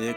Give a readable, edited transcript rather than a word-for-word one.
1